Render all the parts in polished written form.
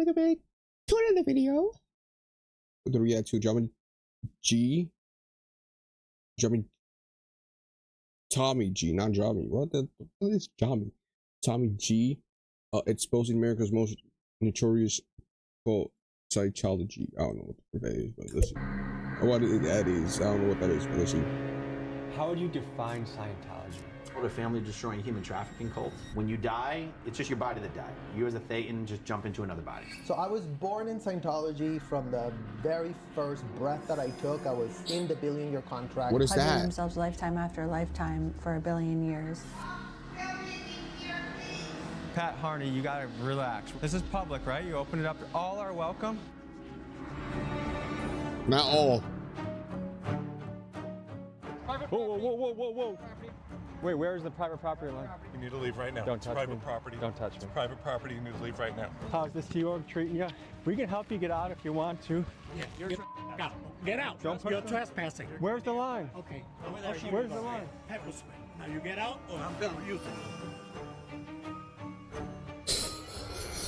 welcome back to another video. The react to Tommy G, not Tommy. What is Tommy? Tommy G, exposing America's most notorious cult psychology. I don't know what that is, but listen. What that is, I don't know what that is, but listen. How would you define Scientology? A family-destroying human trafficking cult. When you die, it's just your body that died. You as a Thetan just jump into another body. So I was born in Scientology. From the very first breath that I took, I was in the billion-year contract. What is Pledging that? themselves lifetime after lifetime for 1 billion years. Pat Harney, you gotta relax. This is public, right? You open it up. All are welcome. Not all. Whoa. Wait, where's the private property line? You need to leave right now. Don't touch private me. property. Don't touch me. It's private property. You need to leave right now. How's this Sea Org treating you? We can help you get out if you want to. Yeah, get out. Don't push You're me. trespassing. Where's the line? Okay. Where's the line? Pepper spray. Now you get out or I'm gonna use it.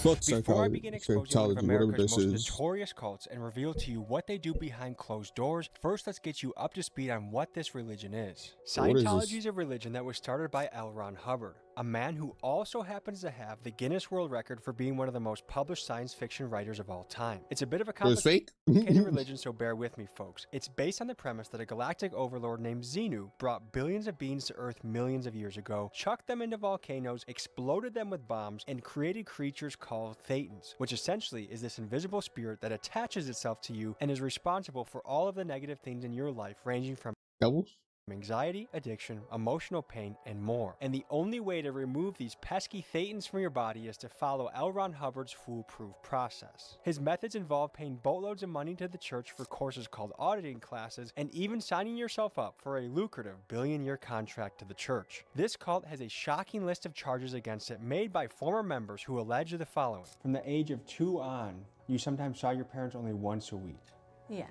Fuck Before I begin exposing one of Scientology, whatever America's this most is. notorious cults and reveal to you what they do behind closed doors, first let's get you up to speed on what this religion is. What is this? Scientology is a religion that was started by L. Ron Hubbard, a man who also happens to have the Guinness World Record for being one of the most published science fiction writers of all time. It's a bit of a So it's fake? complicated religion, so bear with me, folks. It's based on the premise that a galactic overlord named Xenu brought billions of beings to Earth millions of years ago, chucked them into volcanoes, exploded them with bombs, and created creatures called Thetans, which essentially is this invisible spirit that attaches itself to you and is responsible for all of the negative things in your life, ranging from Devils? anxiety, addiction, emotional pain, and more. And the only way to remove these pesky Thetans from your body is to follow L. Ron Hubbard's foolproof process. His methods involve paying boatloads of money to the church for courses called auditing classes, and even signing yourself up for a lucrative billion-year contract to the church. This cult has a shocking list of charges against it made by former members who allege the following. From the age of 2 on, you sometimes saw your parents only once a week. Yeah.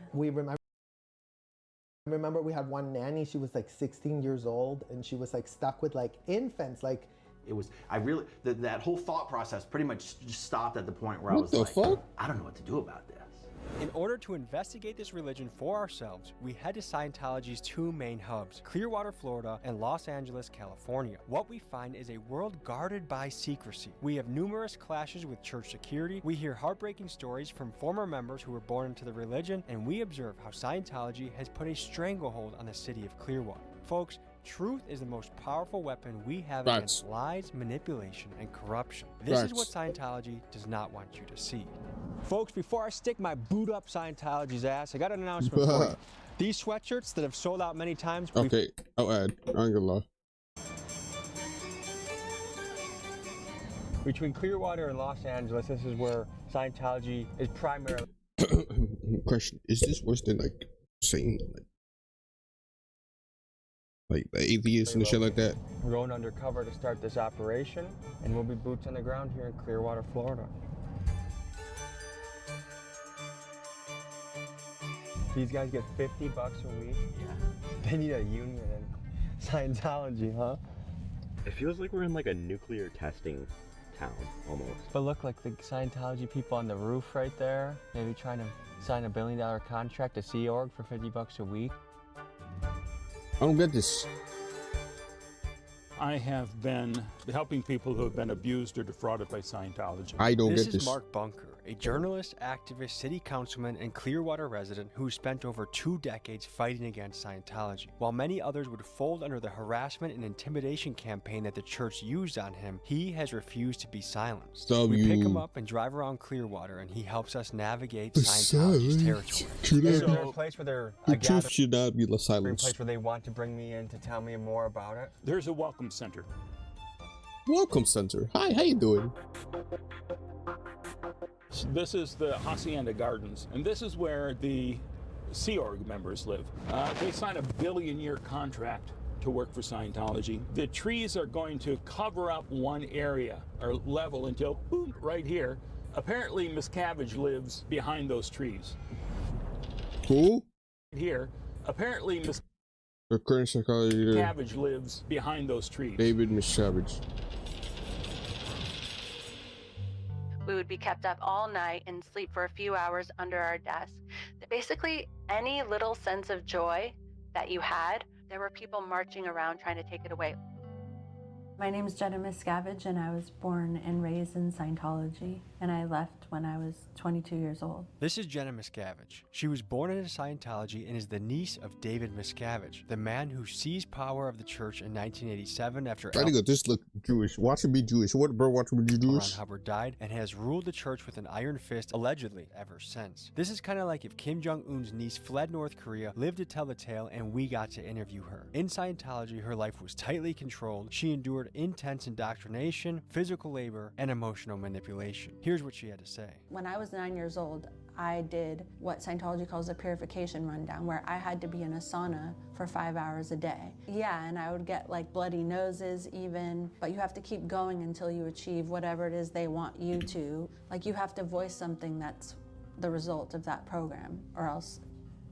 Remember we had one nanny. She was like 16 years old, and she was like stuck with like infants. Like It was, that whole thought process pretty much just stopped at the point where I What was the like, fuck? I don't know what to do about this. In order to investigate this religion for ourselves, we head to Scientology's 2 main hubs, Clearwater, Florida, and Los Angeles, California. What we find is a world guarded by secrecy. We have numerous clashes with church security, we hear heartbreaking stories from former members who were born into the religion, and we observe how Scientology has put a stranglehold on the city of Clearwater. Folks, truth is the most powerful weapon we have against lies, manipulation, and corruption. This is what Scientology does not want you to see. Folks, before I stick my boot up Scientology's ass, I got an announcement for you. These sweatshirts that have sold out many times. Okay, I'll add. I ain't gonna lie. Between Clearwater and Los Angeles, this is where Scientology is primarily. Question: is this worse than like Satan, like the atheists and shit like that? We're going undercover to start this operation, and we'll be boots on the ground here in Clearwater, Florida. These guys get $50 a week. Yeah. They need a union in Scientology, huh? It feels like we're in like a nuclear testing town, almost. But look, like the Scientology people on the roof right there, maybe trying to sign a $1 billion contract to Sea Org for $50 a week. I don't get this. I have been helping people who have been abused or defrauded by Scientology. I don't This get this. is Mark Bunker, a journalist, activist, city councilman, and Clearwater resident who spent over 2 decades fighting against Scientology. While many others would fold under the harassment and intimidation campaign that the church used on him, he has refused to be silenced. We pick him up and drive around Clearwater, and he helps us navigate Scientology's territory. Is there a place where they're The truth should not be a silenced. place where they want to bring me in to tell me more about it? There's a welcome center. Welcome center. Hi, how you doing? This is the Hacienda Gardens, and this is where the Sea Org members live. They sign a billion-year contract to work for Scientology. The trees are going to cover up one area or level until, boom, right here. Apparently, Miss Cabbage lives behind those trees. Who? Here, apparently, Miss The current psychology. Cabbage lives behind those trees. David Miss Savage. We would would be kept up all night and sleep for a few hours under our desk. Basically, any little sense of joy that you had, there were people marching around trying to take it away. My name is Jenna Miscavige, and I was born and raised in Scientology, and I left when I was 22 years old. This is Jenna Miscavige. She was born into Scientology and is the niece of David Miscavige, the man who seized power of the church in 1987 after I think this look Jewish. Watch him be Jewish. What, bro? Watch him be Ron Jewish. Hubbard died, and has ruled the church with an iron fist, allegedly, ever since. This is kind of like if Kim Jong-un's niece fled North Korea, lived to tell the tale, and we got to interview her. In Scientology, her life was tightly controlled. She endured intense indoctrination, physical labor, and emotional manipulation. Here's what she had to say. When I was 9 years old, I did what Scientology calls a purification rundown, where I had to be in a sauna for 5 hours a day. Yeah, and I would get like bloody noses even, but you have to keep going until you achieve whatever it is they want you to. Like, you have to voice something that's the result of that program, or else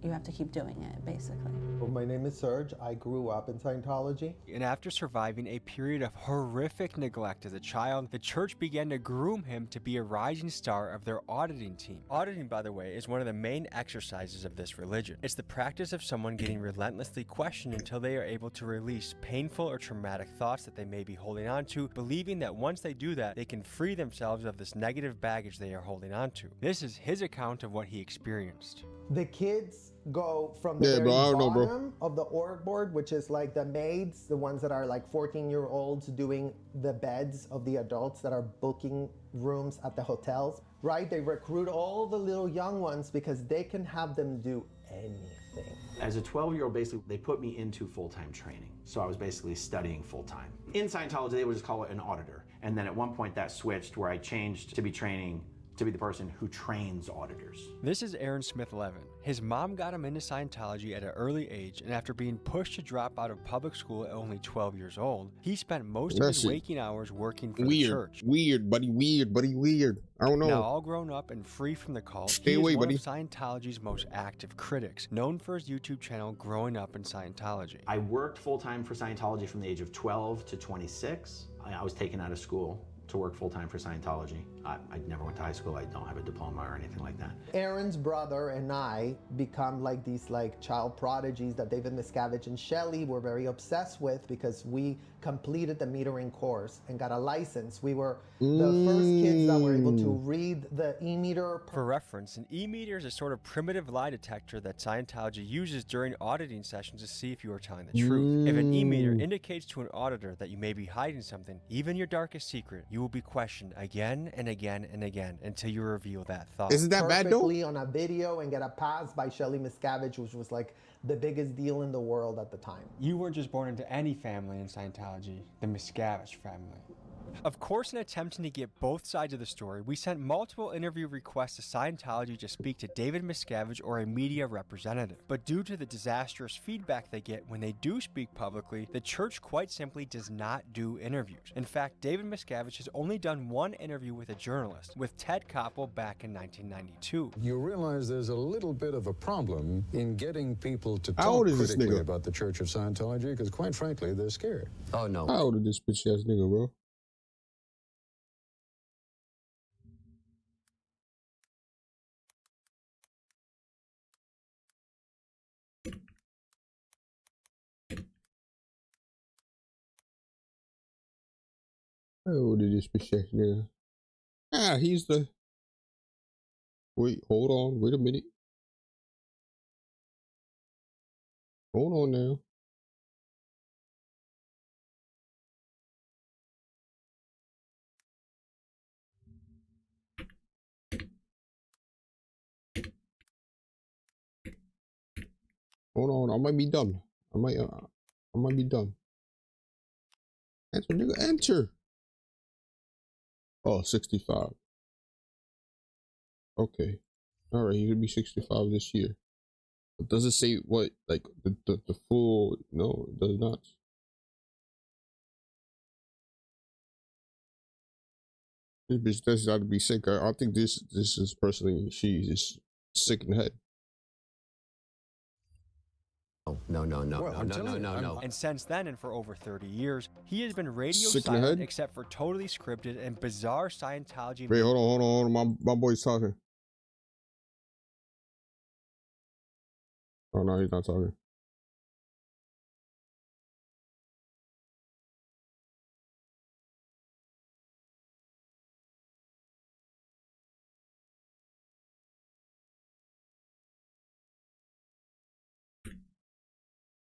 you have to keep doing it, basically. Well, my name is Serge. I grew up in Scientology. And after surviving a period of horrific neglect as a child, the church began to groom him to be a rising star of their auditing team. Auditing, by the way, is one of the main exercises of this religion. It's the practice of someone getting relentlessly questioned until they are able to release painful or traumatic thoughts that they may be holding on to, believing that once they do that, they can free themselves of this negative baggage they are holding on to. This is his account of what he experienced. The kids go from the very I don't know, bro. bottom of the org board, which is like the maids, the ones that are like 14-year-olds doing the beds of the adults that are booking rooms at the hotels, right? They recruit all the little young ones because they can have them do anything. As a 12-year-old, basically, they put me into full-time training. So I was basically studying full-time. In Scientology, they would just call it an auditor. And then at one point that switched where I changed to be training to be the person who trains auditors. This is Aaron Smith-Levin. His mom got him into Scientology at an early age, and after being pushed to drop out of public school at only 12 years old, he spent most of his waking hours working for the church. Weird, buddy, weird. I don't know. Now all grown up and free from the cult, Stay away, one buddy. of Scientology's most active critics, known for his YouTube channel Growing Up in Scientology. I worked full-time for Scientology from the age of 12 to 26. I was taken out of school to work full-time for Scientology. I never went to high school. I don't have a diploma or anything like that. Aaron's brother and I become like these like child prodigies that David Miscavige and Shelley were very obsessed with because we completed the metering course and got a license. We were the first kids that were able to read the e-meter. For reference, an e-meter is a sort of primitive lie detector that Scientology uses during auditing sessions to see if you are telling the truth. If an e-meter indicates to an auditor that you may be hiding something, even your darkest secret, you will be questioned again and again and again until you reveal that thought. Isn't that bad though? Perfectly on a video and get a pass by Shelley Miscavige, which was like the biggest deal in the world at the time. You weren't just born into any family in Scientology, the Miscavige family. Of course, in attempting to get both sides of the story, we sent multiple interview requests to Scientology to speak to David Miscavige or a media representative. But due to the disastrous feedback they get when they do speak publicly, the church quite simply does not do interviews. In fact, David Miscavige has only done one interview with a journalist, with Ted Koppel back in 1992. You realize there's a little bit of a problem in getting people to How talk old is this critically nigga? about the Church of Scientology, because quite frankly, they're scared. Oh, no. How old is this bitch ass nigga, bro? How old is this bitch ass nigga? Ah, he's the. Wait, hold on. Wait a minute. Hold on now. Hold on, I might be dumb. I might be dumb. Enter, nigga, enter. Oh, 65. Okay. All right, he's gonna be 65 this year. But does it say what, like the full? No, it does not. This bitch does got to be sick. I think this is personally she is sick in the head. No. And since then, and for over 30 years, he has been radio Sick in the silent head? except for totally scripted and bizarre Scientology. Wait, hold on. My boy's talking. Oh no, he's not talking.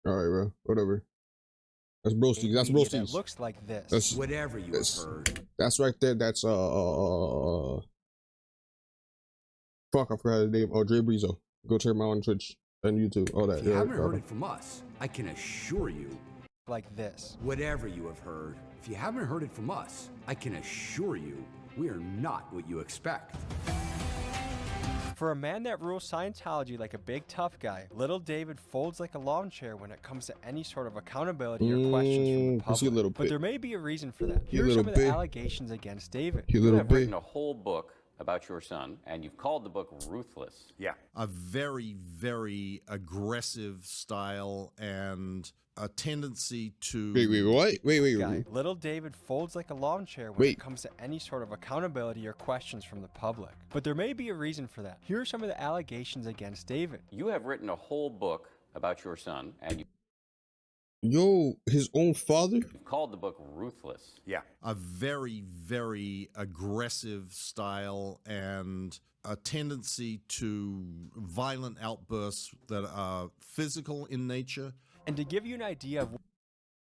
All right, bro. Whatever. That's broski. That's media that broski's. looks like this. That's Whatever you have heard. That's right there. That's fuck, I forgot his name. Oh, Dre Brizo. Go check him out on Twitch and YouTube. All that. If you haven't heard it from us, I can assure you. Like this. Whatever you have heard, if you haven't heard it from us, I can assure you we are not what you expect. For a man that rules Scientology like a big tough guy, little David folds like a lawn chair when it comes to any sort of accountability or questions from the Is he a public. little But bit? there may be a reason for that. He a Here are some little of the bit. allegations against David. You You little have bit. written a whole book about your son, and you've called the book Ruthless. Yeah. A very, very aggressive style and a tendency to Wait, what? Wait. Guy. Little David folds like a lawn chair when Wait. it comes to any sort of accountability or questions from the public. But there may be a reason for that. Here are some of the allegations against David. You have written a whole book about your son, and you've Yo, his own father? called the book Ruthless. Yeah. a very, very aggressive style and a tendency to violent outbursts that are physical in nature. And to give you an idea of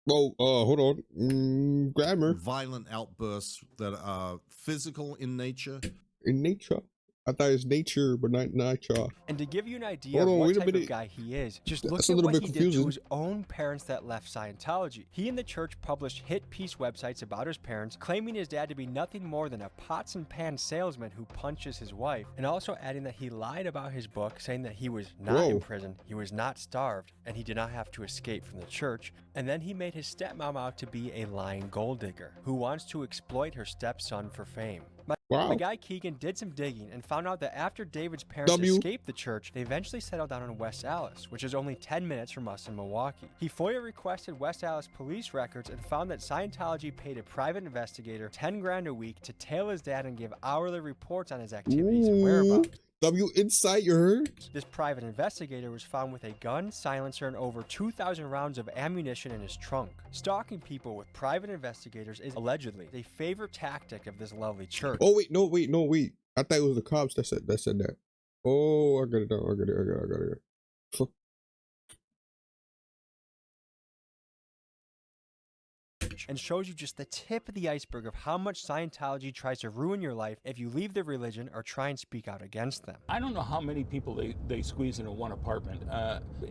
Whoa, hold on. Grammar. Violent outbursts that are physical in nature. In nature. I thought it's nature, but not nature. And to give you an idea Hold of on, what wait a type of minute. guy he is, just That's look a at little what bit he confusing. did to his own parents that left Scientology. He and the church published hit piece websites about his parents, claiming his dad to be nothing more than a pots and pans salesman who punches his wife, and also adding that he lied about his book, saying that he was not in Whoa. prison, he was not starved, and he did not have to escape from the church. And then he made his stepmom out to be a lying gold digger who wants to exploit her stepson for fame. Wow. My guy Keegan did some digging and found out that after David's parents W. escaped the church, they eventually settled down in West Allis, which is only 10 minutes from us in Milwaukee. He FOIA requested West Allis police records and found that Scientology paid a private investigator 10 grand a week to tail his dad and give hourly reports on his activities and whereabouts. W Insight, you heard? This private investigator was found with a gun, silencer, and over 2,000 rounds of ammunition in his trunk. Stalking people with private investigators is allegedly a favorite tactic of this lovely church. Oh wait, no, wait. I thought it was the cops that said that. Oh, I got it. I got it. Fuck. And shows you just the tip of the iceberg of how much Scientology tries to ruin your life if you leave the religion or try and speak out against them. I don't know how many people they squeeze into one apartment.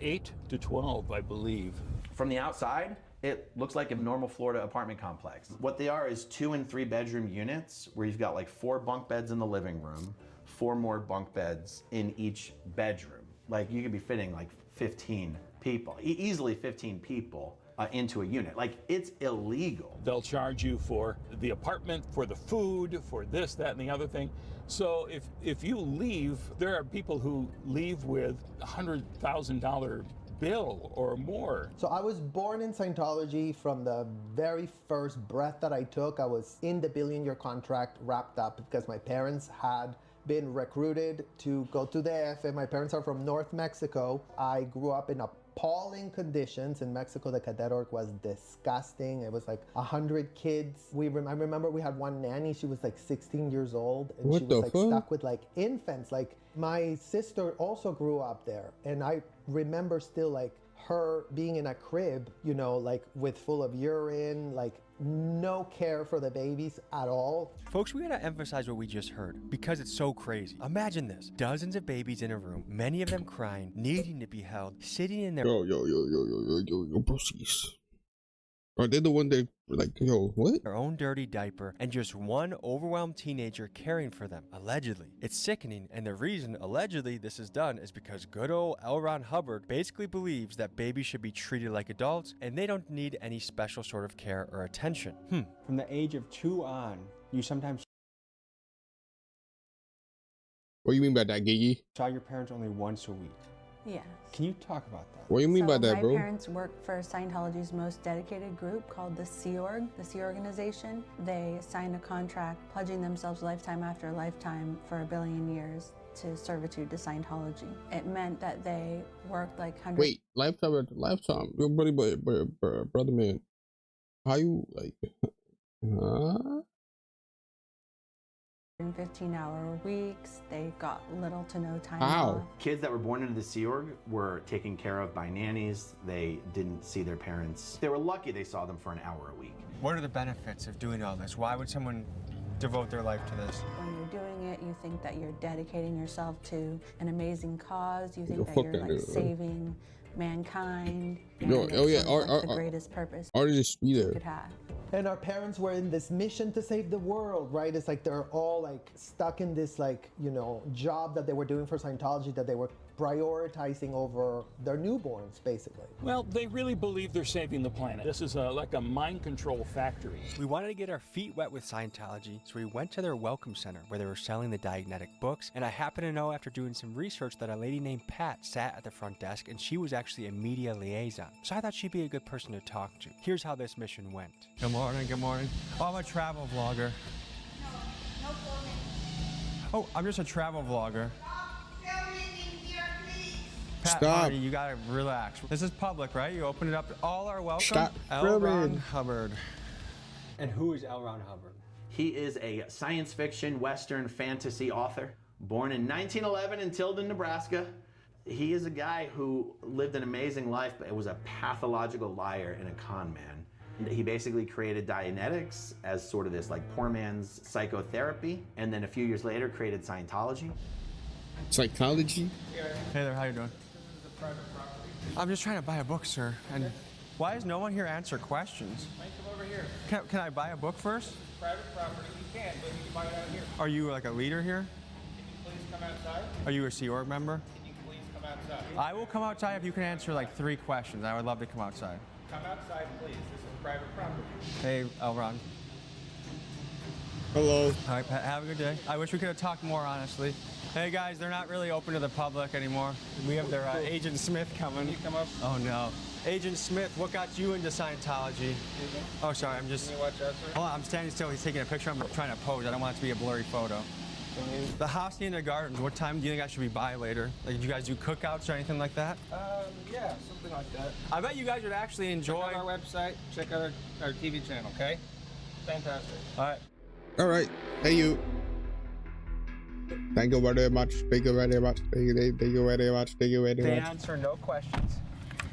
8 to 12, I believe. From the outside, it looks like a normal Florida apartment complex. What they are is 2 and 3 bedroom units where you've got like 4 bunk beds in the living room, 4 more bunk beds in each bedroom. Like you could be fitting like 15 people, easily 15 people into a unit. Like it's illegal. They'll charge you for the apartment, for the food, for this, that, and the other thing. So if you leave, there are people who leave with $100,000 bill or more. So I was born in Scientology. From the very first breath that I took, I was in the billion-year contract wrapped up because my parents had been recruited to go to the AF. My parents are from North Mexico. I grew up in appalling conditions in Mexico. The cadet org was disgusting. It was like 100 kids. I remember we had one nanny. She was like 16 years old, and What she was the like fuck? stuck with like infants. Like my sister also grew up there, and I remember still like her being in a crib, you know, like with full of urine, like no care for the babies at all. Folks, we gotta emphasize what we just heard because it's so crazy. Imagine this, dozens of babies in a room, many of them crying, needing to be held, sitting in their Yo, broskies. Are they the one that like, yo, what? their own dirty diaper and just one overwhelmed teenager caring for them, allegedly. It's sickening, and the reason allegedly this is done is because good old L. Ron Hubbard basically believes that babies should be treated like adults and they don't need any special sort of care or attention. From the age of 2 on, you sometimes What do you mean by that, Gigi? saw your parents only once a week. Yes. Can you talk about that? What do you mean by that, my bro? My parents worked for Scientology's most dedicated group called the Sea Org, the Sea Organization. They signed a contract pledging themselves lifetime after lifetime for 1 billion years to servitude to Scientology. It meant that they worked like hundreds. Wait, lifetime after lifetime. Your buddy, brother, man. How you like? Huh? 15-hour weeks. They got little to no time How? off. Kids that were born into the Sea Org were taken care of by nannies. They didn't see their parents. They were lucky they saw them for an hour a week. What are the benefits of doing all this? Why would someone devote their life to this? When you're doing it, you think that you're dedicating yourself to an amazing cause. You think Yo, that fuck you're that like dude, man. saving mankind. Yo, and oh it's yeah, sort of like the greatest purpose artists be you there. could have. And our parents were in this mission to save the world, right? It's like they're all like stuck in this like, you know, job that they were doing for Scientology that they were prioritizing over their newborns, basically. Well, they really believe they're saving the planet. This is like a mind control factory. We wanted to get our feet wet with Scientology, so we went to their welcome center where they were selling the Diagnetic books, and I happened to know after doing some research that a lady named Pat sat at the front desk, and she was actually a media liaison, so I thought she'd be a good person to talk to. Here's how this mission went. Good morning, good morning. Oh, I'm a travel vlogger. No filming. Oh, I'm just a travel vlogger. Pat, Stop. Marty, you gotta relax. This is public, right? You open it up. All are welcome. Stop L. Ron filming. Hubbard. And who is L. Ron Hubbard? He is a science fiction, Western fantasy author, born in 1911 in Tilden, Nebraska. He is a guy who lived an amazing life, but was a pathological liar and a con man. He basically created Dianetics as sort of this like poor man's psychotherapy, and then a few years later created Scientology. Psychology? Hey there, how you doing? I'm just trying to buy a book, sir. And why does no one here answer questions? Come over here. Can I buy a book first? Private property, you can, but you can buy it out here. Are you like a leader here? Can you please come outside? Are you a Sea Org member? Can you please come outside? I will come outside if you can answer like 3 questions. I would love to come outside. Come outside, please. This is private property. Hey, L. Ron. Hello. All right, Pat, have a good day. I wish we could have talked more, honestly. Hey guys, they're not really open to the public anymore. We have their Agent Smith coming. Can you come up? Oh no. Agent Smith, what got you into Scientology? Oh, sorry, I'm just... Can you watch out, sir? Hold on, I'm standing still. He's taking a picture. I'm trying to pose. I don't want it to be a blurry photo. The Hacienda Gardens, what time do you think I should be by later? Like, did you guys do cookouts or anything like that? Yeah, something like that. I bet you guys would actually enjoy... Check out our website, check out our TV channel, okay? Fantastic. All right. All right. Hey, you. Thank you very much. Thank you very much. Thank you very much. Thank you very They much. answer no questions.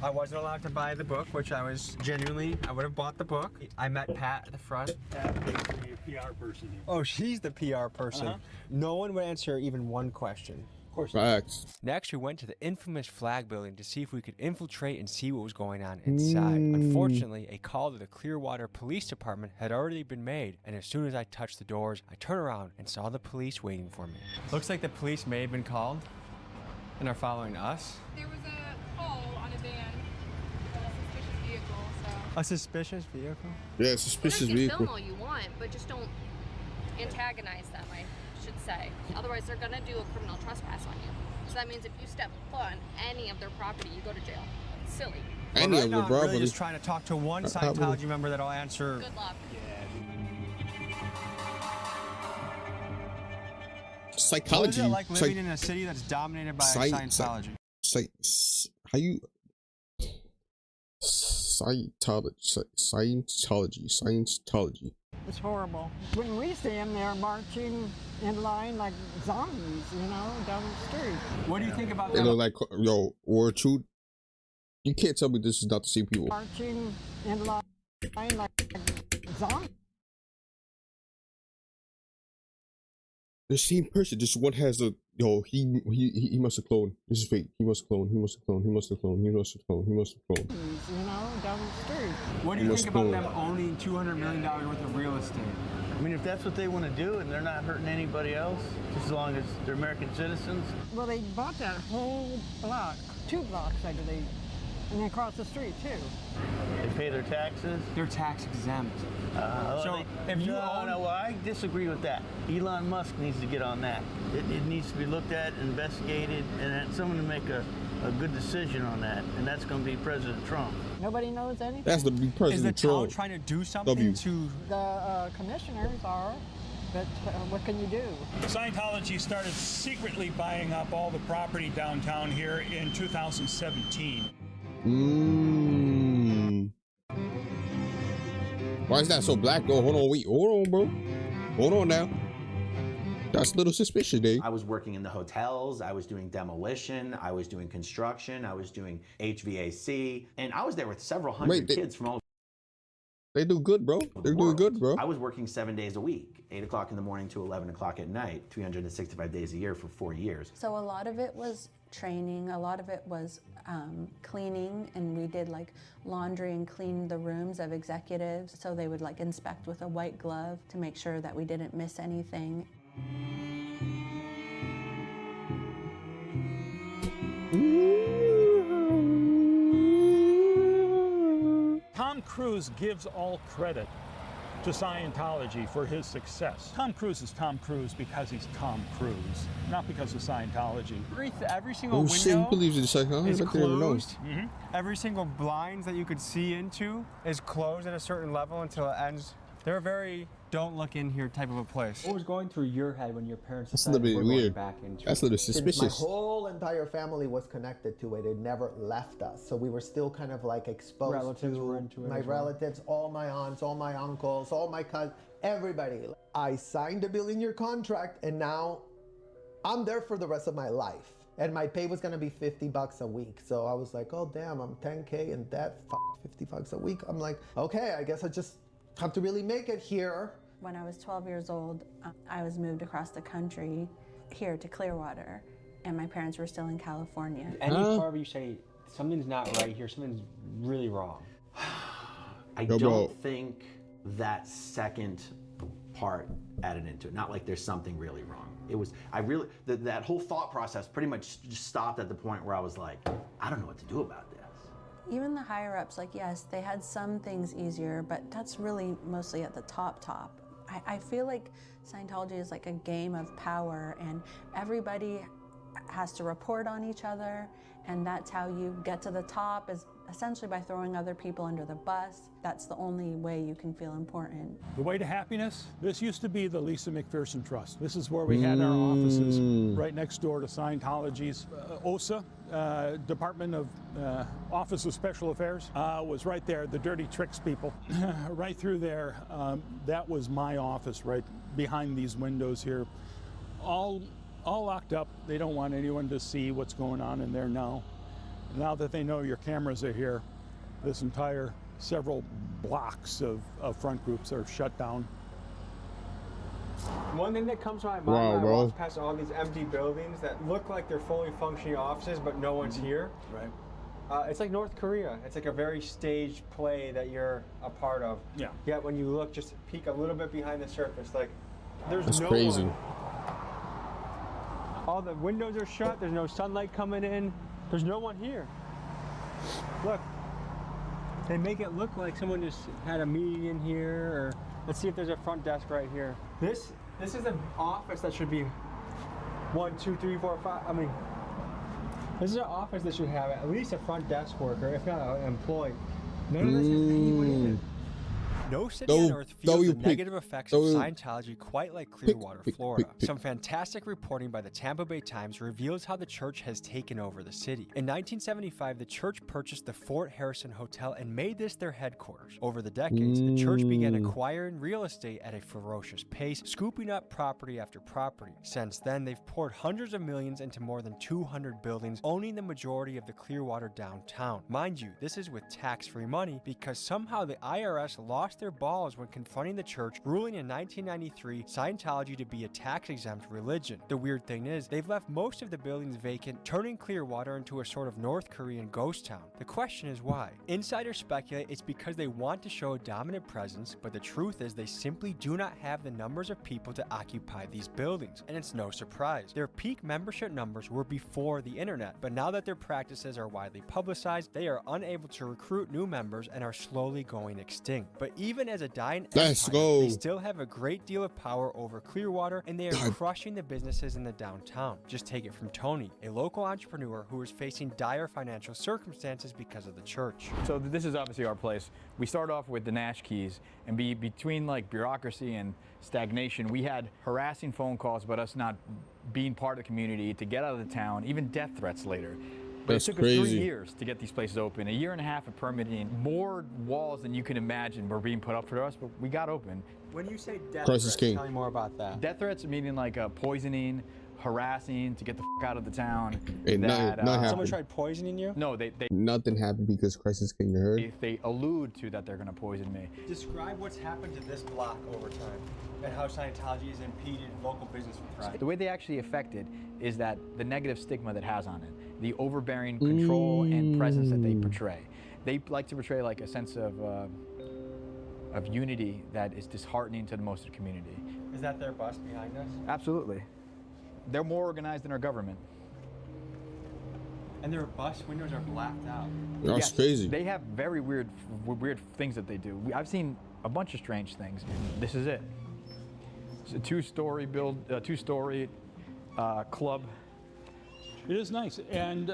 I wasn't allowed to buy the book, which I was genuinely, I would have bought the book. I met Pat at the front. Pat, basically a PR person here. Oh, she's the PR person. No one would answer even one question. Of course. Facts. Next, we went to the infamous flag building to see if we could infiltrate and see what was going on inside. Unfortunately, a call to the Clearwater Police Department had already been made, and as soon as I touched the doors, I turned around and saw the police waiting for me. Looks like the police may have been called and are following us. There was a call on a van of a suspicious vehicle, so. A suspicious vehicle? Yeah, suspicious You can vehicle. film all you want, but just don't antagonize them, I should say. Otherwise, they're gonna do a criminal trespass on you. So that means if you step foot on any of their property, you go to jail. It's silly. Any Right of now, the I'm really property. just trying to talk to one Scientology member that'll answer. Good luck. Psychology. What is it like living in a city that's dominated by Scientology? How you? Scientology. It's horrible. When we see them, they're marching in line like zombies, you know, down the street. What do you think about They that? look like War II. You can't tell me this is not the same people. Marching in line like zombies. The same person. Just one has a he must have cloned. This is fake. He must have cloned. He must have cloned. He must have cloned. He must have cloned. He must have cloned. You know, down the street. What do you think about them owning $200 million worth of real estate? I mean, if that's what they want to do and they're not hurting anybody else, just as long as they're American citizens. Well, they bought that whole block, 2 blocks, I believe. And then across the street too. They pay their taxes. They're tax exempt. So if you own... well, I disagree with that. Elon Musk needs to get on that. It needs to be looked at, investigated, and someone to make a good decision on that, and that's going to be President Trump. Nobody knows anything. That's the President Trump. Is the town trying to do something to... The commissioners are, but what can you do? Scientology started secretly buying up all the property downtown here in 2017. Why is that so black though? Hold on, bro. Hold on now. That's a little suspicious, Dave. I was working in the hotels, I was doing demolition, I was doing construction, I was doing HVAC, and I was there with several hundred kids from all They do good, bro. They're doing good, bro. I was working 7 days a week, 8 o'clock in the morning to 11 o'clock at night, 365 days a year for 4 years. So a lot of it was training, a lot of it was cleaning, and we did like laundry and clean the rooms of executives, so they would like inspect with a white glove to make sure that we didn't miss anything. Tom Cruise gives all credit to Scientology for his success. Tom Cruise is Tom Cruise because he's Tom Cruise, not because of Scientology. Every single Who window believes in Scientology? is I didn't even know. closed. Every single blinds that you could see into is closed at a certain level until it ends. They're a very don't look in here type of a place. What was going through your head when your parents That's a little bit weird. back into That's a little suspicious. My whole entire family was connected to it. It never left us. So we were still kind of like exposed Relatives to were into it my as well. relatives, all my aunts, all my uncles, all my cousins, everybody. I signed a billion-year contract, and now I'm there for the rest of my life. And my pay was gonna be $50 a week. So I was like, oh damn, I'm 10K and that $50 a week. I'm like, okay, I guess I just have to really make it here. When I was 12 years old, I was moved across the country here to Clearwater, and my parents were still in California. Any part of you say something's not right here, something's really wrong. I don't think that second part added into it. Not like there's something really wrong. It was, that whole thought process pretty much just stopped at the point where I was like, I don't know what to do about this. Even the higher ups, like yes, they had some things easier, but that's really mostly at the top. I feel like Scientology is like a game of power, and everybody has to report on each other, and that's how you get to the top, is essentially by throwing other people under the bus. That's the only way you can feel important. The way to happiness? This used to be the Lisa McPherson Trust. This is where we had our offices, right next door to Scientology's. OSA, Department of Office of Special Affairs, was right there. The dirty tricks people, right through there. That was my office, right behind these windows here. All locked up. They don't want anyone to see what's going on in there now. Now that they know your cameras are here, this entire several blocks of front groups are shut down. One thing that comes to my mind when I walk past all these empty buildings that look like they're fully functioning offices, but no one's here. Right. It's like North Korea. It's like a very staged play that you're a part of. Yeah. Yet when you look, just peek a little bit behind the surface, like there's That's no crazy. one. All the windows are shut. There's no sunlight coming in. There's no one here. Look, they make it look like someone just had a meeting in here, or let's see if there's a front desk right here. This is an office that should be 1, 2, 3, 4, 5. I mean, this is an office that should have at least a front desk worker, if not an employee. None of this has anyone in it. No city on Earth feels the negative effects of Scientology quite like Clearwater, Florida. Some fantastic reporting by the Tampa Bay Times reveals how the church has taken over the city. In 1975, the church purchased the Fort Harrison Hotel and made this their headquarters. Over the decades, the church began acquiring real estate at a ferocious pace, scooping up property after property. Since then, they've poured hundreds of millions into more than 200 buildings, owning the majority of the Clearwater downtown. Mind you, this is with tax-free money because somehow the IRS lost lost their balls when confronting the church, ruling in 1993 Scientology to be a tax-exempt religion. The weird thing is, they've left most of the buildings vacant, turning Clearwater into a sort of North Korean ghost town. The question is why? Insiders speculate it's because they want to show a dominant presence, but the truth is they simply do not have the numbers of people to occupy these buildings, and it's no surprise. Their peak membership numbers were before the internet, but now that their practices are widely publicized, they are unable to recruit new members and are slowly going extinct. But even as a dying empire, they still have a great deal of power over Clearwater, and they are crushing the businesses in the downtown. Just take it from Tony, a local entrepreneur who is facing dire financial circumstances because of the church. So this is obviously our place. We start off with the Nash keys, and between like bureaucracy and stagnation, we had harassing phone calls about us not being part of the community, to get out of the town, even death threats later. But it took us 3 years to get these places open, a year and a half of permitting. More walls than you can imagine were being put up for us, but we got open. When you say death threats, tell me more about that. Death threats meaning like poisoning, harassing, to get the f out of the town. Hey, someone tried poisoning you? No, they nothing happened because Crisis King heard. They allude to that they're going to poison me. Describe what's happened to this block over time and how Scientology has impeded local business from thriving. The way they actually affect it is that the negative stigma that has on it, the overbearing control and presence that they portray. They like to portray like a sense of unity that is disheartening to most of the community. Is that their bus behind us? Absolutely. They're more organized than our government. And their bus windows are blacked out. That's crazy. They have very weird things that they do. I've seen a bunch of strange things. This is it. It's a two-story club. It is nice, and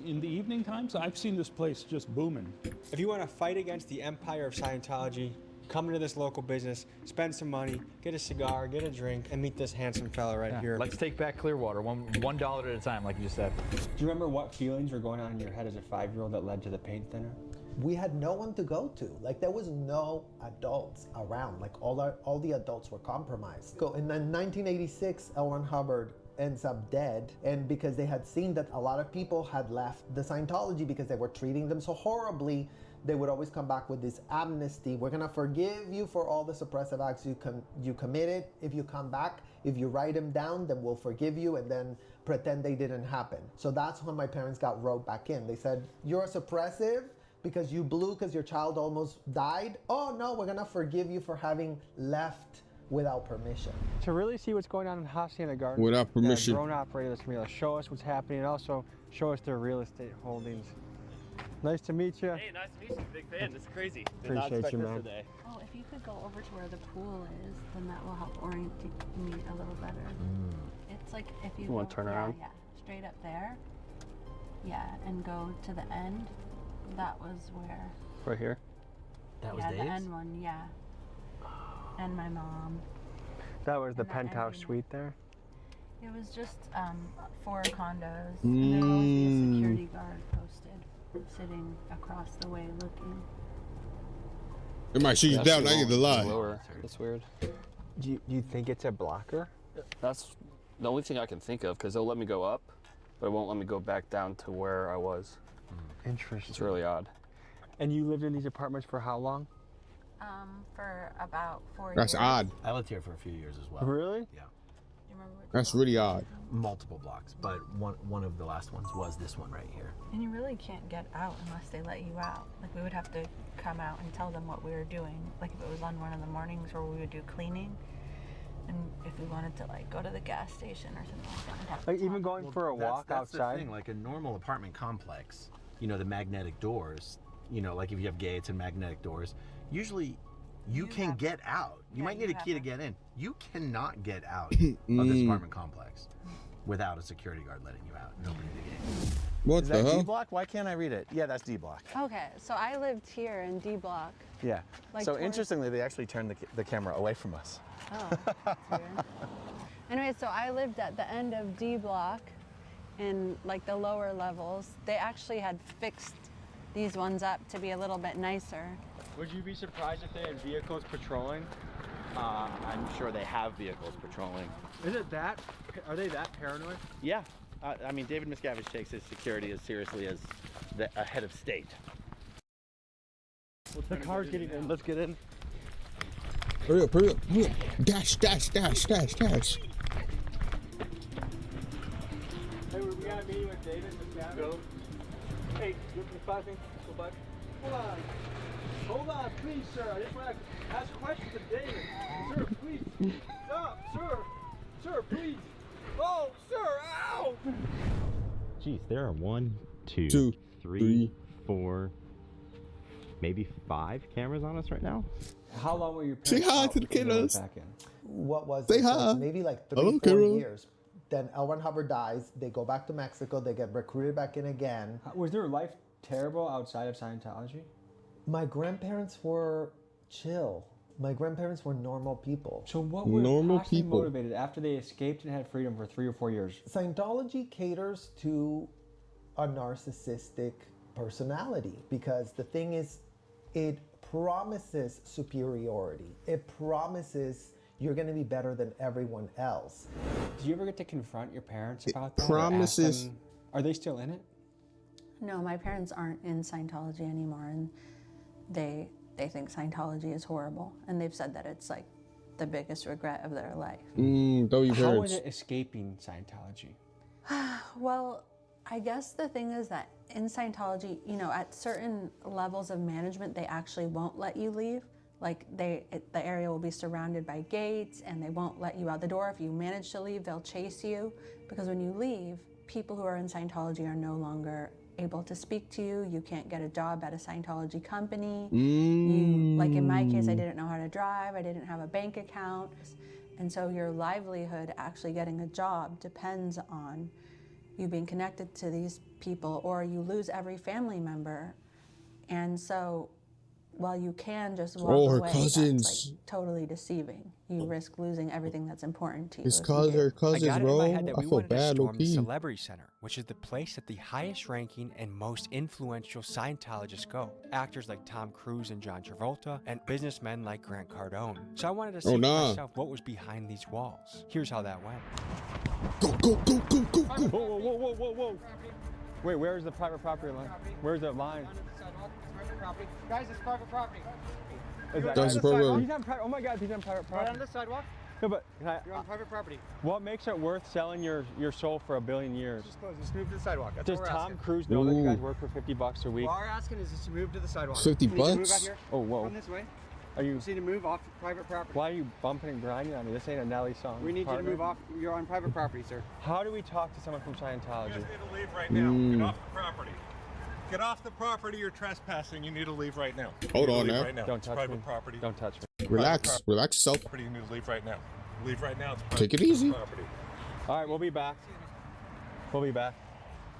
in the evening times, I've seen this place just booming. If you want to fight against the empire of Scientology, come into this local business, spend some money, get a cigar, get a drink, and meet this handsome fella right here. Let's take back Clearwater, $1 at a time, like you just said. Do you remember what feelings were going on in your head as a 5-year-old that led to the paint thinner? We had no one to go to. Like, there was no adults around. Like, all the adults were compromised. In 1986, L. Ron Hubbard ends up dead, and because they had seen that a lot of people had left the Scientology because they were treating them so horribly, they would always come back with this amnesty. We're gonna forgive you for all the suppressive acts you committed. If you come back, if you write them down, then we'll forgive you, and then pretend they didn't happen. So that's when my parents got roped back in. They said, you're suppressive because you blew because your child almost died. Oh no, we're gonna forgive you for having left without permission. To really see what's going on in Hacienda Gardens, without permission, the drone operator that's gonna be able to show us what's happening and also show us their real estate holdings. Nice to meet you. Hey, nice to meet you. Big fan. This is crazy. Did Appreciate not expect you, this man. today. Oh, if you could go over to where the pool is, then that will help orient me a little better. It's like if you want to turn around? Yeah, straight up there. Yeah, and go to the end. That was where. Right here? That was the Dave's? end one, yeah. And my mom. That was the penthouse suite there? It was just 4 condos. And there will always be a security guard posted, sitting across the way looking. It might shoot you down, I get the lie. Lower. That's weird. Do you think it's a blocker? That's the only thing I can think of, because they'll let me go up, but it won't let me go back down to where I was. Interesting. It's really odd. And you lived in these apartments for how long? For about 4 years. That's odd. I lived here for a few years as well. Really? Yeah. You remember which That's one? really odd. Multiple blocks, but one of the last ones was this one right here. And you really can't get out unless they let you out. Like, we would have to come out and tell them what we were doing. Like, if it was on one of the mornings where we would do cleaning, and if we wanted to, like, go to the gas station or something like that, we'd have to Like, even going for a walk that's outside? the thing. Like a normal apartment complex, you know, the magnetic doors, you know, like if you have gates and magnetic doors, usually you can get out. You might need a key to get in. You cannot get out of this apartment complex without a security guard letting you out and opening the gate. What Is the that hell? D block? Why can't I read it? Yeah, that's D block. Okay, so I lived here in D block. Yeah. Like so towards- interestingly, they actually turned the camera away from us. Oh, that's weird. Anyway, so I lived at the end of D block in like the lower levels. They actually had fixed these ones up to be a little bit nicer. Would you be surprised if they had vehicles patrolling? I'm sure they have vehicles patrolling. Is it that? Are they that paranoid? Yeah. I mean, David Miscavige takes his security as seriously as a head of state. The car's getting in. Let's get in. Hurry up, hurry up, hurry up. Dash, dash, dash, dash, dash. Hey, we got a meeting with David Miscavige. Hey, you five things. Go back. Hold on. Hold on, please, sir. I just want to ask questions to David. Sir, please. Stop, sir. Sir, please. Oh, sir, ow! Jeez, there are 1, 2, 3, 4, maybe 5 cameras on us right now. How long were your Say parents hi out to the before they went kiddos. back in? What was Say it? hi. Like maybe like 3, Hello, 4 Carol. years. Then L. Ron Hubbard dies. They go back to Mexico. They get recruited back in again. Was their life terrible outside of Scientology? My grandparents were chill. My grandparents were normal people. So what would have possibly motivated after they escaped and had freedom for 3 or 4 years? Scientology caters to a narcissistic personality because the thing is, it promises superiority. It promises you're going to be better than everyone else. Did you ever get to confront your parents about that? Promises. Or ask them, are they still in it? No, my parents aren't in Scientology anymore, and they think Scientology is horrible, and they've said that it's like the biggest regret of their life. How was it escaping Scientology? Well, I guess the thing is that in Scientology, you know, at certain levels of management, they actually won't let you leave. Like the area will be surrounded by gates, and they won't let you out the door. If you manage to leave, they'll chase you, because when you leave, people who are in Scientology are no longer able to speak to you. You can't get a job at a Scientology company. You, like in my case, I didn't know how to drive. I didn't have a bank account. And so your livelihood actually getting a job depends on you being connected to these people, or you lose every family member. And so while you can just walk her away, cousins. that's like totally deceiving. You risk losing everything that's important to you. His if you do. cousins, I got it bro. in my head that I we feel wanted to bad, storm the low-key. Celebrity Center, which is the place that the highest ranking and most influential Scientologists go. Actors like Tom Cruise and John Travolta, and businessmen like Grant Cardone. So I wanted to see for myself what was behind these walls. Here's how that went. Go, go, go, go, go, go. Whoa, whoa, whoa, whoa, whoa, whoa. Wait, where's the private property line? Where's the line? Property. Guys, it's private property. Is that Guys, it's private property. He's on private. Oh my God, he's on private property. Right on the sidewalk. No, but You're on private property. what makes it worth selling your soul for $1 billion years? Just close. Just move to the sidewalk. That's Does what we're Tom asking. Cruise know that you guys work for $50 a week? What we're asking is just to move to the sidewalk. 50 You need to move bucks? out here. Oh, whoa. Come this way. Are you? You need to move off private property. Why are you bumping and grinding on me? This ain't a Nelly song. We need partner. you to move off. You're on private property, sir. How do we talk to someone from Scientology? You guys need to leave right now. Get off the property. Get off the property. You're trespassing. You need to leave right now. Hold on leave now. Right now. Don't It's touch private me. property. Don't touch me. Relax, relax yourself. Property. You need to leave right now. Leave right now. It's private Take it easy. Property. All right, we'll be back. We'll be back.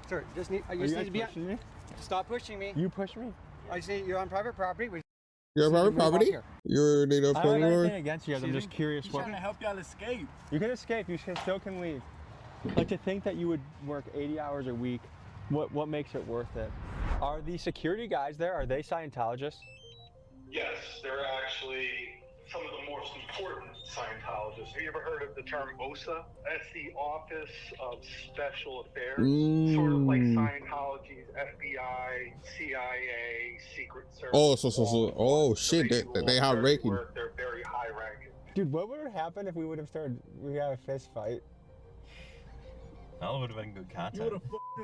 Sir, just need. Are You you just guys need to be. pushing me? Stop pushing me. You push me? I see you're on private property. You're on private move off property? here. You're in a I don't have private anything property? against you guys. I'm just curious He's what. trying to help y'all escape. You can escape. You still can leave. Like to think that you would work 80 hours a week. What makes it worth it? Are the security guys there? Are they Scientologists? Yes, they're actually some of the most important Scientologists. Have you ever heard of the term OSA? That's the Office of Special Affairs. Sort of like Scientology's FBI, CIA, Secret Service. Oh shit, they high ranking. They're very high ranking. Dude, what would have happened if we would have started? We got a fist fight. That would have been good content. You would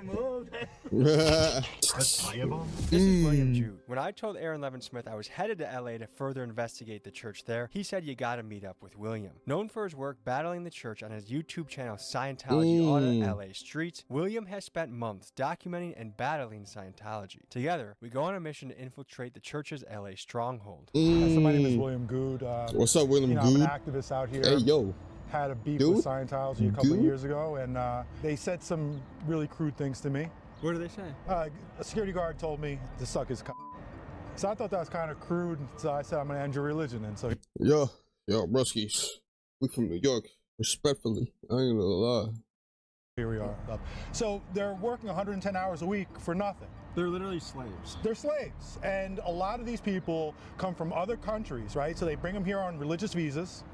have fucking moved. That's viable. This is William Jude. When I told Aaron Levin Smith I was headed to LA to further investigate the church there, he said you gotta meet up with William. Known for his work battling the church on his YouTube channel Scientology on LA streets, William has spent months documenting and battling Scientology. Together, we go on a mission to infiltrate the church's LA stronghold. So my name is William Good. What's up, William I'm Good? an activist out here. Hey, yo. Had a beef Dude? with Scientology a couple of years ago, and they said some really crude things to me. What do they say? A security guard told me to suck his cock. So I thought that was kind of crude, so I said I'm gonna end your religion, and so. Yo, broskies. We from New York. Respectfully, I ain't gonna lie. Here we are. So they're working 110 hours a week for nothing. They're literally slaves. They're slaves, and a lot of these people come from other countries, right? So they bring them here on religious visas.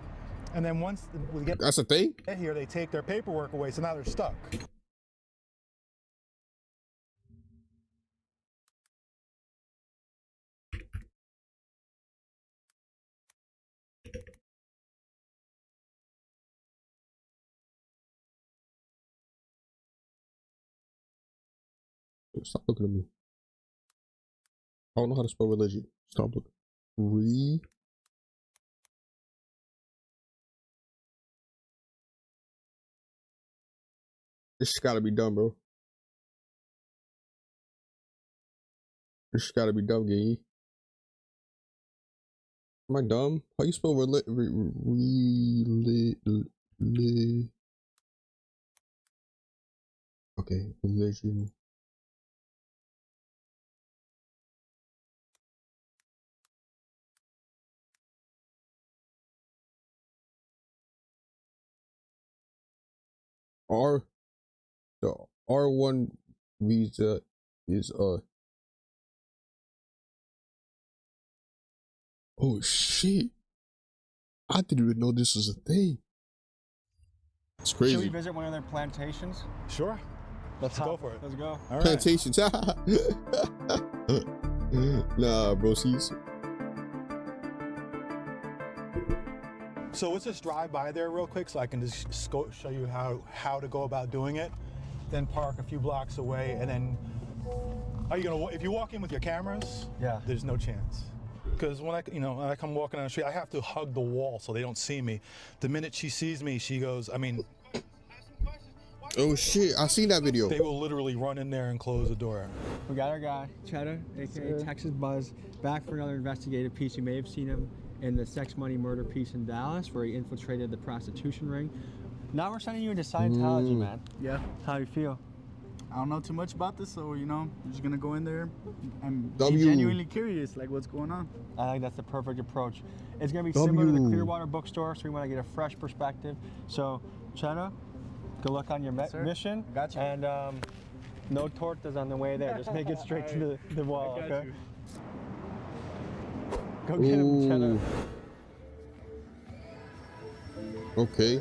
And then once we get That's a thing? here, they take their paperwork away, so now they're stuck. Stop looking at me. I don't know how to spell religion. Stop looking. This gotta be dumb, bro. This gotta be dumb, gay. Am I dumb? How you spell okay, religion. The R1 visa is oh shit. I didn't even know this was a thing. It's crazy. Should we visit one of their plantations? Sure. Let's go for it. Let's go. All right. Plantations. Nah, bro, see. So let's just drive by there real quick so I can just show you how to go about doing it. Then park a few blocks away, and then are you gonna? If you walk in with your cameras, yeah, there's no chance. Because when I come walking down the street, I have to hug the wall so they don't see me. The minute she sees me, she goes. I mean. Oh shit! I seen that video. They will literally run in there and close the door. We got our guy, Cheddar, aka Texas Buzz, back for another investigative piece. You may have seen him in the sex, money, murder piece in Dallas, where he infiltrated the prostitution ring. Now we're sending you into Scientology, man. Yeah. How do you feel? I don't know too much about this, so I'm just gonna go in there and be W. genuinely curious, like what's going on. I think that's the perfect approach. It's gonna be W. similar to the Clearwater bookstore, so we want to get a fresh perspective. So, Cheddar, good luck on your mission. Got you. And no tortas on the way there. Just make it straight to the wall, okay? Go get him, Cheddar. Okay.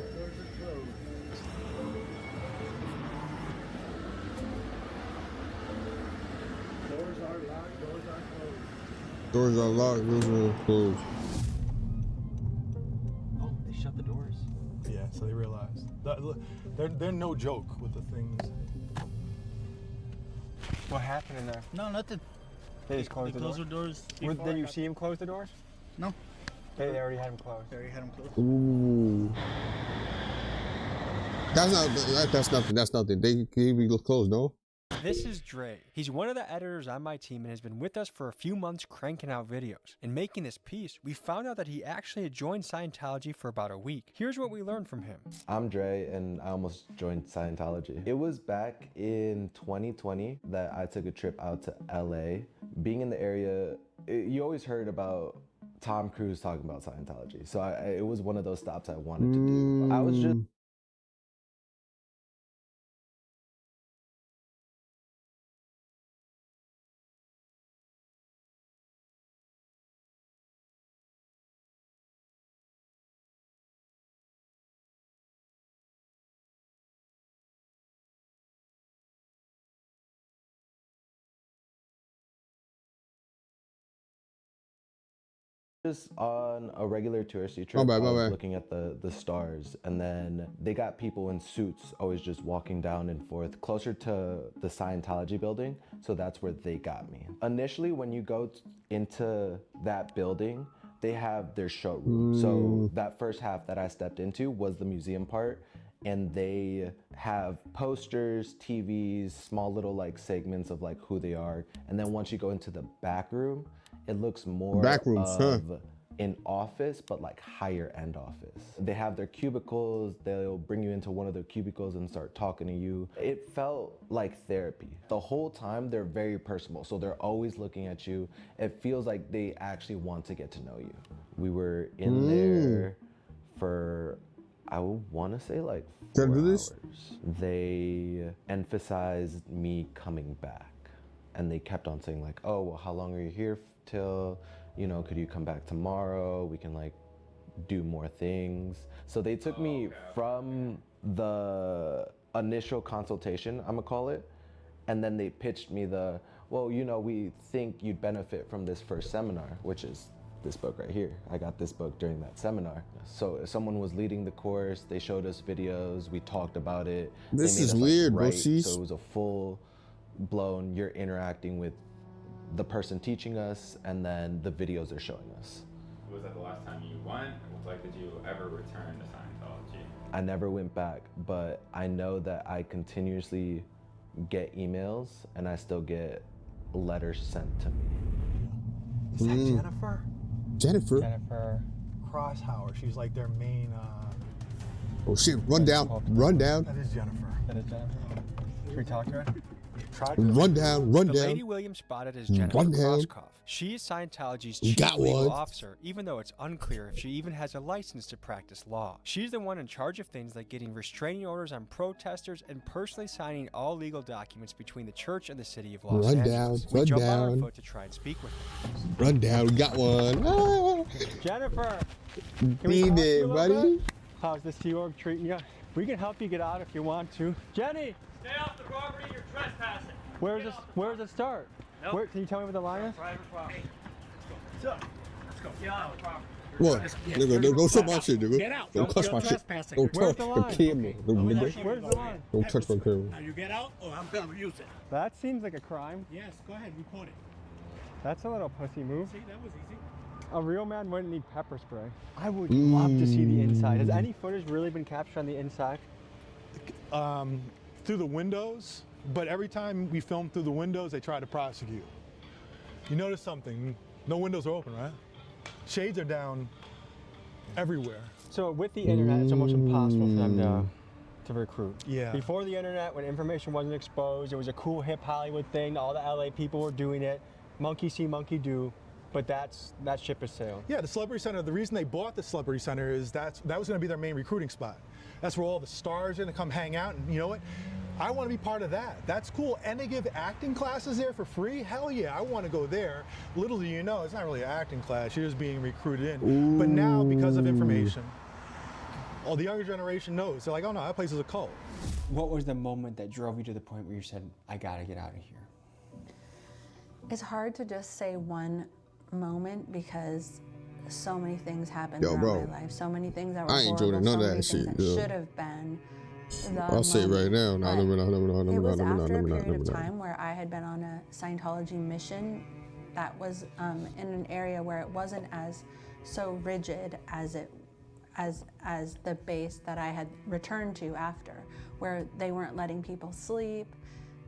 Doors are locked, doors are closed. Oh, they shut the doors? Yeah, so they realized. They're no joke with the things. What happened in there? No, nothing. They just closed the doors? Closed the doors. Did you see him close the doors? No. They already had him closed. They already had him closed. Ooh. That's nothing. They can be closed, no? This is Dre. He's one of the editors on my team and has been with us for a few months cranking out videos. In making this piece, we found out that he actually had joined Scientology for about a week. Here's what we learned from him. I'm Dre, and I almost joined Scientology. It was back in 2020 that I took a trip out to LA. Being in the area, you always heard about Tom Cruise talking about Scientology. So it was one of those stops I wanted to do. I was just on a regular touristy trip. I was looking at the stars, and then they got people in suits always just walking down and forth closer to the Scientology building, so that's where they got me. Initially, when you go into that building, they have their showroom. So that first half that I stepped into was the museum part, and they have posters, TVs, small little like segments of like who they are. And then once you go into the back room, it looks more of an office, but like higher end office. They have their cubicles, they'll bring you into one of their cubicles and start talking to you. It felt like therapy. The whole time they're very personal, so they're always looking at you. It feels like they actually want to get to know you. We were in there for, I want to say like 4 hours. They emphasized me coming back. And they kept on saying like, oh, well, how long are you here till? You know, could you come back tomorrow? We can like do more things. So they took me from the initial consultation, I'm gonna call it, and then they pitched me the, well, you know, we think you'd benefit from this first seminar, which is this book right here. I got this book during that seminar. So someone was leading the course, they showed us videos, we talked about it. This is weird, bro. So it was a full blown, you're interacting with the person teaching us, and then the videos they're showing us. Was that the last time you went? Like, did you ever return to Scientology? I never went back, but I know that I continuously get emails and I still get letters sent to me. Is that Jennifer? Jennifer Crosshauer. She's like their main. Oh shit! Run down. That is Jennifer. Can we talk to her? Run down. The lady Williams spotted is Jennifer Krauskopf. She is Scientology's chief legal officer, even though it's unclear if she even has a license to practice law. She's the one in charge of things like getting restraining orders on protesters and personally signing all legal documents between the church and the city of Los Angeles. We jump on our foot to try and speak with her. Run down. We got one. Ah. Jennifer, Be there, buddy. how's the Sea Org treating you? We can help you get out if you want to. Jenny! Stay off the property, you're trespassing. Where does it start? Nope. Where, can you tell me where the line is? Private property. Let's go. Let's go. Get out of the property. What? Nigga, don't touch my shit, nigga. Get out. Don't touch my shit. Don't touch the camera. Where's the line? Don't touch my camera. Now you get out or I'm gonna use it. That seems like a crime. Yes, go ahead, report it. That's a little pussy move. See, that was easy. A real man wouldn't need pepper spray. I would love to see the inside. Has any footage really been captured on the inside? Through the windows, but every time we film through the windows, they try to prosecute. You notice something, no windows are open, right? Shades are down everywhere. So with the internet, it's almost impossible for them to recruit. Yeah. Before the internet, when information wasn't exposed, it was a cool hip Hollywood thing. All the LA people were doing it. Monkey see, monkey do. But that ship has sailed. Yeah, the Celebrity Center, the reason they bought the Celebrity Center is that was gonna be their main recruiting spot. That's where all the stars are gonna come hang out, and you know what? I wanna be part of that. That's cool, and they give acting classes there for free? Hell yeah, I wanna go there. Little do you know, it's not really an acting class, you're just being recruited in. Ooh. But now, because of information, all the younger generation knows. They're like, oh no, that place is a cult. What was the moment that drove you to the point where you said, I gotta get out of here? It's hard to just say one moment because so many things happened Yo, throughout my life. So many things that were I ain't horrible, enjoying none so of many that things shit, that yo. should have been. I'll say it right now. No, It was after a period of time where I had been on a Scientology mission that was in an area where it wasn't as so rigid as the base that I had returned to after, where they weren't letting people sleep.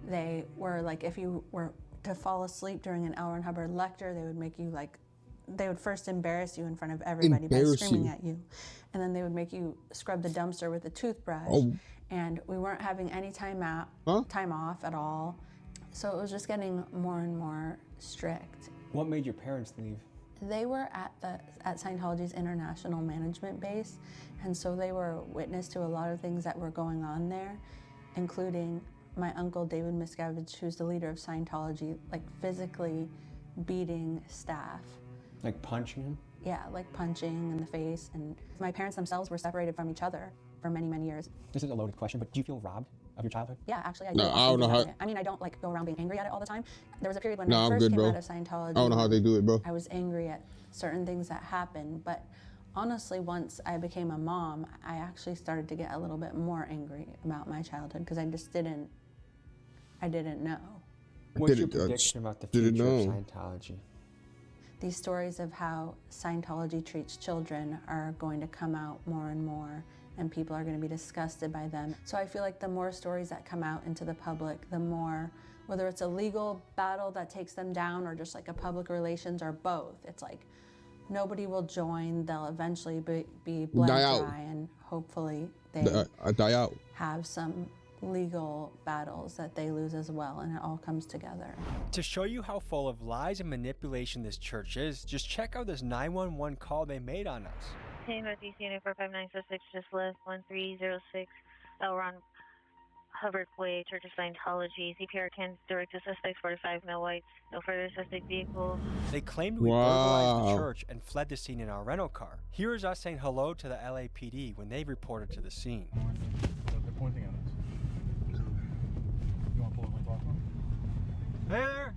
They were like, if you were to fall asleep during an L. Ron Hubbard lecture, they would make you they would first embarrass you in front of everybody by screaming at you. And then they would make you scrub the dumpster with a toothbrush. Oh. And we weren't having any time off at all. So it was just getting more and more strict. What made your parents leave? They were at Scientology's international management base, and so they were witness to a lot of things that were going on there, including my uncle David Miscavige, who's the leader of Scientology, like physically beating staff. Like punching him? Yeah, like punching in the face. And my parents themselves were separated from each other for many, many years. This is a loaded question, but do you feel robbed of your childhood? Yeah, actually I do. No, I don't know how. I mean, I don't like go around being angry at it all the time. There was a period when No, I I'm first good, came bro. out of Scientology. I don't know how they do it, bro. I was angry at certain things that happened, but honestly, once I became a mom, I actually started to get a little bit more angry about my childhood because I just didn't know. What's your prediction about the future of Scientology? These stories of how Scientology treats children are going to come out more and more, and people are going to be disgusted by them. So I feel like the more stories that come out into the public, the more, whether it's a legal battle that takes them down or just like a public relations or both, it's like nobody will join. They'll eventually be bled dry, and hopefully they die out. have some legal battles that they lose as well, and it all comes together. To show you how full of lies and manipulation this church is, just check out this 911 call they made on us. Hey, Northeast Unit 45906, just left 1306 L. Ron Hubbard Way, Church of Scientology. CPR 10, direct to suspects, 45 male whites, no further suspect vehicles. They claimed we burglarized the church and fled the scene in our rental car. Here is us saying hello to the LAPD when they reported to the scene. They're pointing at us. You want to pull up my talk one? Hey there!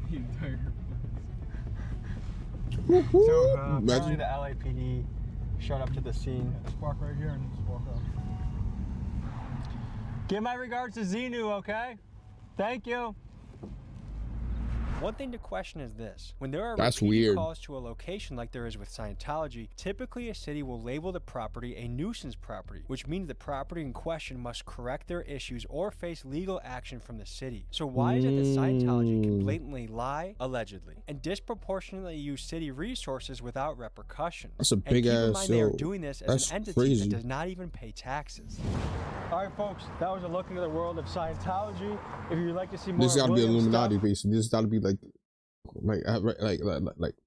The entire So apparently the LAPD showed up to the scene. Yeah, just park right here and just walk up. Give my regards to Xenu, okay? Thank you. One thing to question is this. When there are That's repeated weird. calls to a location like there is with Scientology, typically a city will label the property a nuisance property, which means the property in question must correct their issues or face legal action from the city. So why is it that Scientology can blatantly lie, allegedly, and disproportionately use city resources without repercussion? That's a And big keep in ass, mind they are yo, doing this as that's an entity crazy. that does not even pay taxes. All right, folks, that was a look into the world of Scientology. If you'd like to see more This gotta be William's Illuminati, stuff, basically. This gotta be like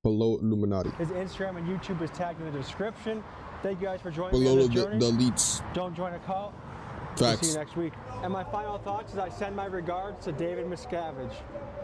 below Illuminati. his Instagram and YouTube is tagged in the description. Thank you guys for joining Below me on the this journey. elites. Don't join a cult. We'll Facts. see you next week. And my final thoughts is I send my regards to David Miscavige.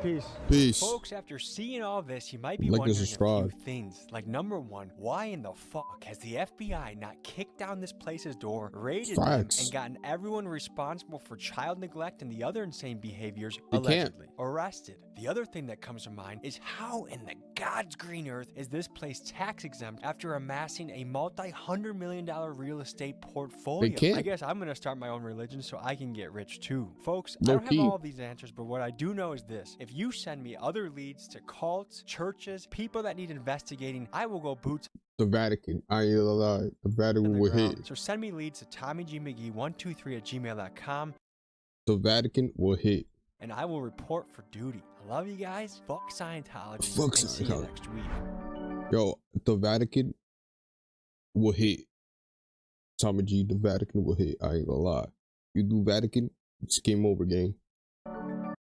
Peace. Peace. Folks, after seeing all this, you might be Like and wondering a subscribe. few things. Like, number one, why in the fuck has the FBI not kicked down this place's door, raided them, Facts. and gotten everyone responsible for child neglect and the other insane behaviors They can't. allegedly arrested? The other thing that comes to mind is how in the God's green earth is this place tax exempt after amassing a multi-$100-million real estate portfolio? They can't. I guess I'm gonna start my own religion so I can get rich too. Folks, Low I don't key. have all of these answers, but what I do know is this. If you send me other leads to cults, churches, people that need investigating, I will go boots The Vatican. I ain't gonna lie. The on Vatican the will ground. hit. So send me leads to TommyGMcGee123@gmail.com The Vatican will hit. and I will report for duty. I love you guys. Fuck Scientology. Fuck and see you Scientology. next week. Yo, the Vatican will hit. Tommy G, the Vatican will hit. I ain't gonna lie. You do Vatican, it's game over, gang.